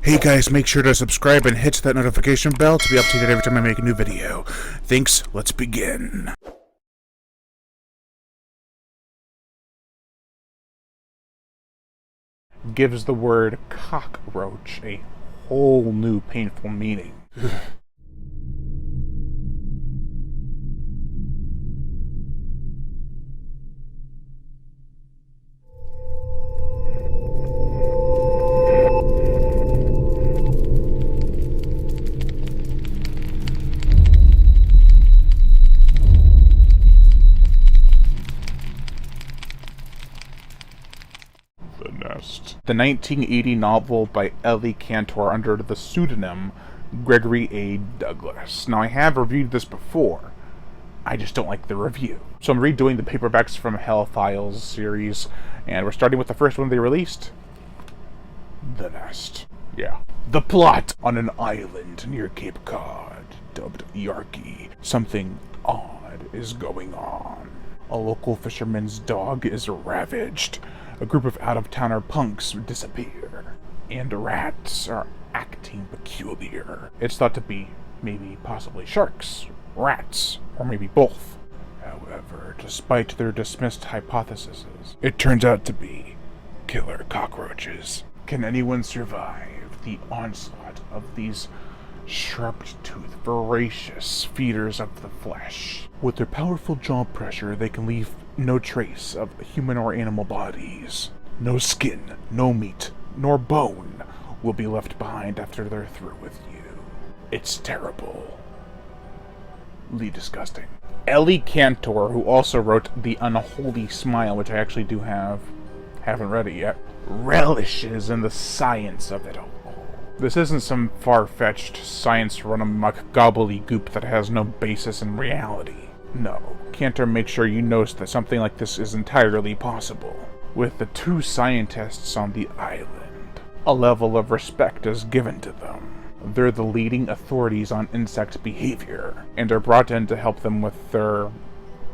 Hey guys, make sure to subscribe and hit that notification bell to be updated every time I make a new video. Thanks, let's begin. Gives the word cockroach a whole new painful meaning. The 1980 novel by Ellie Cantor under the pseudonym Gregory A. Douglas. Now, I have reviewed this before. I just don't like the review. So I'm redoing the Paperbacks from Hell Files series, and we're starting with the first one they released. The Nest. Yeah. The plot: on an island near Cape Cod, dubbed Yarky, something odd is going on. A local fisherman's dog is ravaged. A group of out-of-towner punks disappear, and rats are acting peculiar. It's thought to be maybe possibly sharks, rats, or maybe both. However, despite their dismissed hypotheses, it turns out to be killer cockroaches. Can anyone survive the onslaught of these sharp-toothed, voracious feeders of the flesh? With their powerful jaw pressure, they can leave no trace of human or animal bodies. No skin, no meat, nor bone will be left behind after they're through with you. It's terrible. Disgusting. Ellie Cantor, who also wrote The Unholy Smile, which I actually do haven't read it yet, relishes in the science of it all. This isn't some far-fetched, science-run-amok gobbledygook that has no basis in reality. No, Cantor makes sure you know that something like this is entirely possible. With the two scientists on the island, a level of respect is given to them. They're the leading authorities on insect behavior, and are brought in to help them with their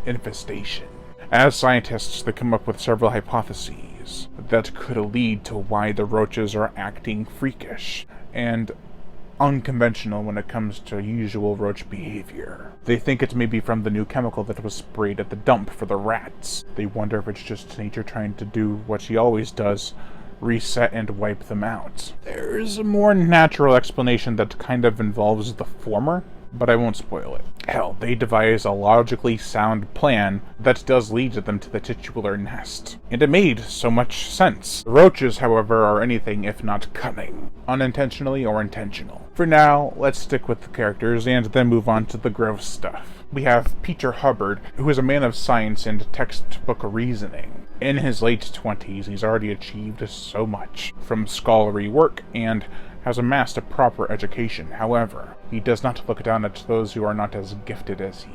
infestation. As scientists, they come up with several hypotheses that could lead to why the roaches are acting freakish and unconventional when it comes to usual roach behavior. They think it's maybe from the new chemical that was sprayed at the dump for the rats. They wonder if it's just nature trying to do what she always does, reset and wipe them out. There's a more natural explanation that kind of involves the former, but I won't spoil it. Hell, they devise a logically sound plan that does lead them to the titular nest. And it made so much sense. The roaches, however, are anything if not cunning, unintentionally or intentional. For now, let's stick with the characters and then move on to the gross stuff. We have Peter Hubbard, who is a man of science and textbook reasoning. In his late 20s, he's already achieved so much from scholarly work and has amassed a proper education. However, he does not look down at those who are not as gifted as he.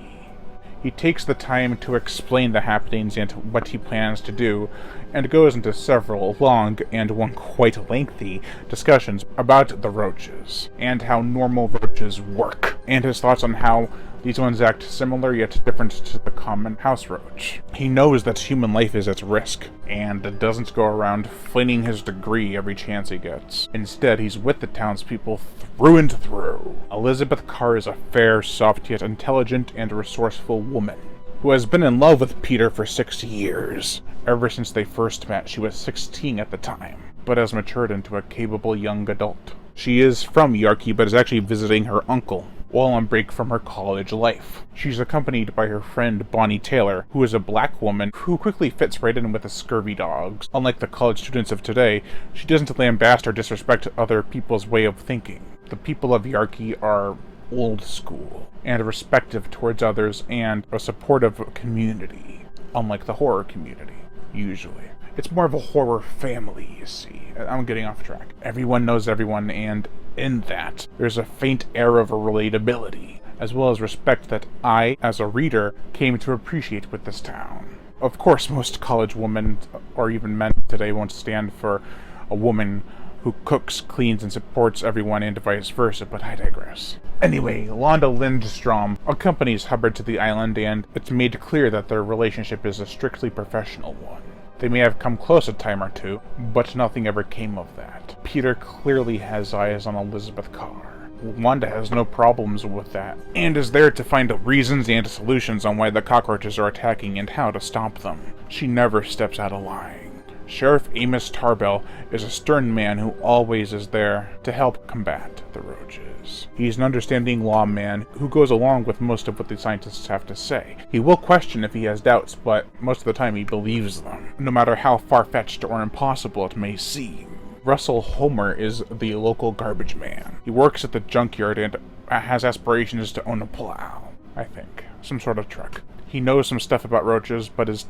He takes the time to explain the happenings and what he plans to do, and goes into several long and one quite lengthy discussions about the roaches, and how normal roaches work, and his thoughts on how these ones act similar yet different to the common house roach. He knows that human life is at risk, and doesn't go around flinging his degree every chance he gets. Instead, he's with the townspeople through and through. Elizabeth Carr is a fair, soft, yet intelligent and resourceful woman, who has been in love with Peter for 6 years. Ever since they first met, she was 16 at the time, but has matured into a capable young adult. She is from Yarky, but is actually visiting her uncle while on break from her college life. She's accompanied by her friend Bonnie Taylor, who is a black woman who quickly fits right in with the scurvy dogs. Unlike the college students of today, she doesn't lambaste or disrespect other people's way of thinking. The people of Yarky are old school and respectful towards others and a supportive community, unlike the horror community, usually. It's more of a horror family, you see. I'm getting off track. Everyone knows everyone, and in that, there's a faint air of relatability, as well as respect that I, as a reader, came to appreciate with this town. Of course, most college women, or even men today, won't stand for a woman who cooks, cleans, and supports everyone, and vice versa, but I digress. Anyway, Londa Lindstrom accompanies Hubbard to the island, and it's made clear that their relationship is a strictly professional one. They may have come close a time or two, but nothing ever came of that. Peter clearly has eyes on Elizabeth Carr. Wanda has no problems with that, and is there to find reasons and solutions on why the cockroaches are attacking and how to stop them. She never steps out of line. Sheriff Amos Tarbell is a stern man who always is there to help combat the roaches. He's an understanding lawman who goes along with most of what the scientists have to say. He will question if he has doubts, but most of the time he believes them, no matter how far-fetched or impossible it may seem. Russell Homer is the local garbage man. He works at the junkyard and has aspirations to own a plow, I think. Some sort of truck. He knows some stuff about roaches, but is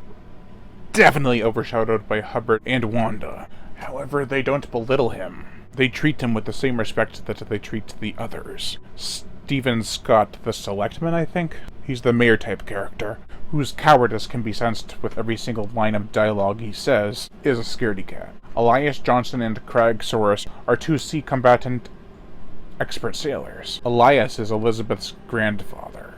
definitely overshadowed by Hubbard and Wanda. However, they don't belittle him. They treat him with the same respect that they treat the others. Stephen Scott, the selectman, I think? He's the mayor-type character, whose cowardice can be sensed with every single line of dialogue he says, is a scaredy cat. Elias Johnson and Craig Soros are two sea combatant expert sailors. Elias is Elizabeth's grandfather.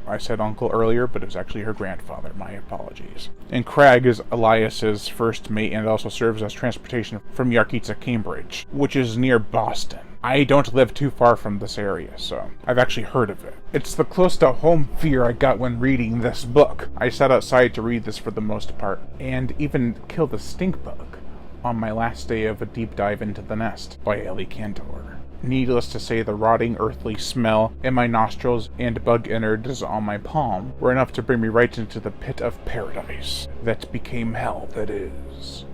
I said uncle earlier, but it was actually her grandfather. My apologies. And Craig is Elias's first mate and also serves as transportation from Yarkey to Cambridge, which is near Boston. I don't live too far from this area, so I've actually heard of it. It's the close-to-home fear I got when reading this book. I sat outside to read this for the most part, and even killed a stink bug on my last day of a deep dive into The Nest by Ellie Cantor. Needless to say, the rotting earthly smell in my nostrils and bug innards on my palm were enough to bring me right into the pit of paradise that became hell, that is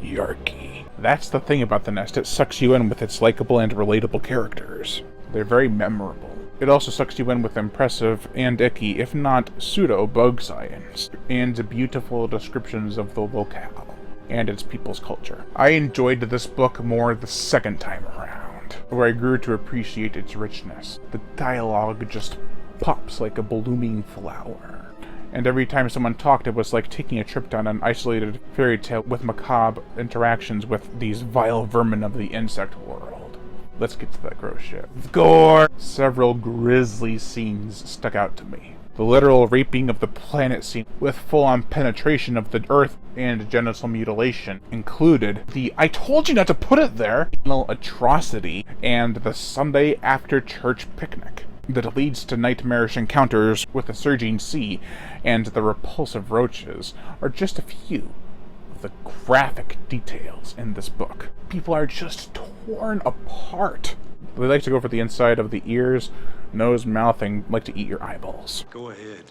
Yarkey. That's the thing about The Nest, it sucks you in with its likable and relatable characters. They're very memorable. It also sucks you in with impressive and icky, if not pseudo, bug science, and beautiful descriptions of the locale and its people's culture. I enjoyed this book more the second time around, where I grew to appreciate its richness. The dialogue just pops like a blooming flower. And every time someone talked, it was like taking a trip down an isolated fairy tale with macabre interactions with these vile vermin of the insect world. Let's get to that gross shit. Gore! Several grisly scenes stuck out to me. The literal raping of the planet scene with full-on penetration of the earth and genital mutilation included. The I told you not to put it there anal atrocity and the Sunday after church picnic that leads to nightmarish encounters with the surging sea and the repulsive roaches are just a few of the graphic details in this book. People are just torn apart. They like to go for the inside of the ears, nose, mouth, and like to eat your eyeballs. Go ahead.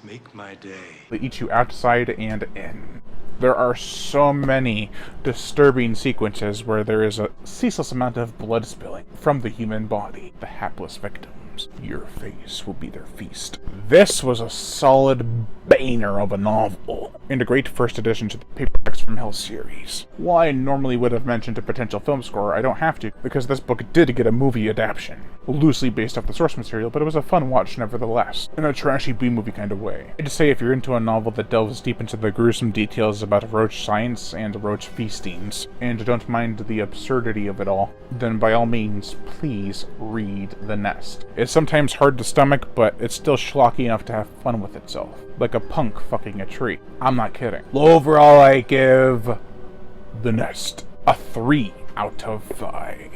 Make my day. They eat you outside and in. There are so many disturbing sequences where there is a ceaseless amount of blood spilling from the human body. The hapless victims. Your face will be their feast. This was a solid banger of a novel, and a great first addition to the Paperbacks from Hell series. While I normally would have mentioned a potential film score, I don't have to, because this book did get a movie adaptation, loosely based off the source material, but it was a fun watch nevertheless, in a trashy B-movie kind of way. I'd say if you're into a novel that delves deep into the gruesome details about roach science and roach feastings, and don't mind the absurdity of it all, then by all means, please read The Nest. It's sometimes hard to stomach, but it's still schlocky enough to have fun with itself. Like a punk fucking a tree. I'm not kidding. Overall, I give The Nest a 3 out of 5.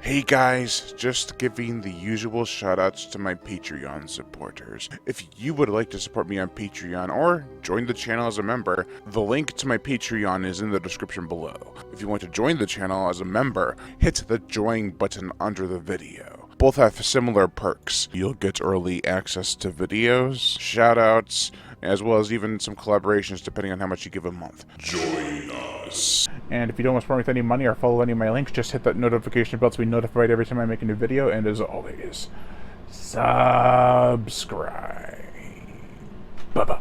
Hey guys, just giving the usual shoutouts to my Patreon supporters. If you would like to support me on Patreon or join the channel as a member, the link to my Patreon is in the description below. If you want to join the channel as a member, hit the join button under the video. Both have similar perks. You'll get early access to videos, shoutouts, as well as even some collaborations depending on how much you give a month. Join us. And if you don't want to support me with any money or follow any of my links, just hit that notification bell to be notified every time I make a new video, and as always, subscribe. Bye-bye.